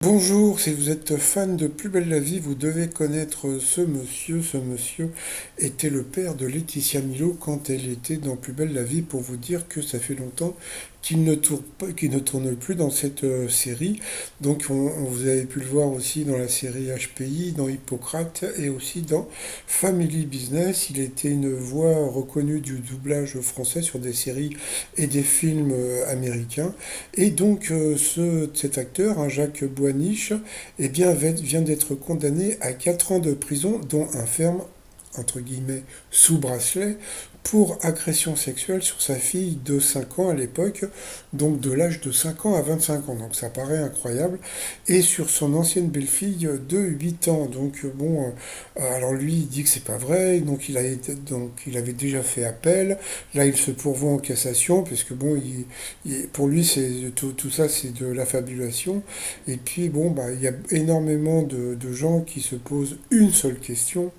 Bonjour, si vous êtes fan de Plus belle la vie, vous devez connaître ce monsieur. Ce monsieur était le père de Laetitia Milo quand elle était dans Plus belle la vie, pour vous dire que ça fait longtemps qu'il ne tourne plus dans cette série. Donc vous avez pu le voir aussi dans la série HPI, dans Hippocrate et aussi dans Family Business. Il était une voix reconnue du doublage français sur des séries et des films américains. Et donc cet acteur, hein, Jacques Boiniche, eh bien, vient d'être condamné à 4 ans de prison, dont un ferme, entre guillemets, sous bracelet, pour agression sexuelle sur sa fille de 5 ans à l'époque, donc de l'âge de 5 ans à 25 ans. Donc ça paraît incroyable. Et sur son ancienne belle-fille de 8 ans. Donc bon, alors lui, il dit que c'est pas vrai, donc il avait déjà fait appel. Là, il se pourvoit en cassation, parce que bon, pour lui, tout ça, c'est de la fabulation. Et puis bon, bah, il y a énormément de gens qui se posent une seule question.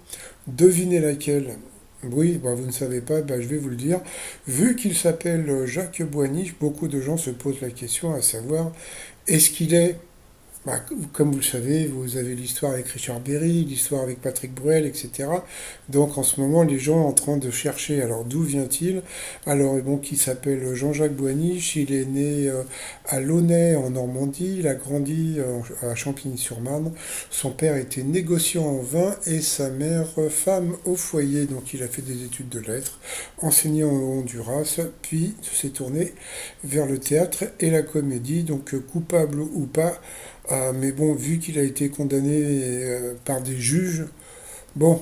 Devinez laquelle? Oui, bah, vous ne savez pas, bah, je vais vous le dire. Vu qu'il s'appelle Jacques Boiniche, beaucoup de gens se posent la question à savoir, est-ce qu'il est, bah, comme vous le savez, vous avez l'histoire avec Richard Berry, l'histoire avec Patrick Bruel, etc. Donc en ce moment, les gens sont en train de chercher, alors d'où vient-il? Alors bon, il s'appelle Jean-Jacques Boiniche, il est né à Launay en Normandie, il a grandi à Champigny-sur-Marne. Son père était négociant en vin et sa mère femme au foyer. Donc il a fait des études de lettres, enseigné en Honduras, puis s'est tourné vers le théâtre et la comédie. Donc coupable ou pas, mais bon, vu qu'il a été condamné par des juges, bon,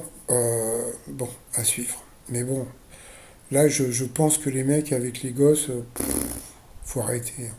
bon, à suivre. Mais bon, là, je pense que les mecs avec les gosses, faut arrêter, hein.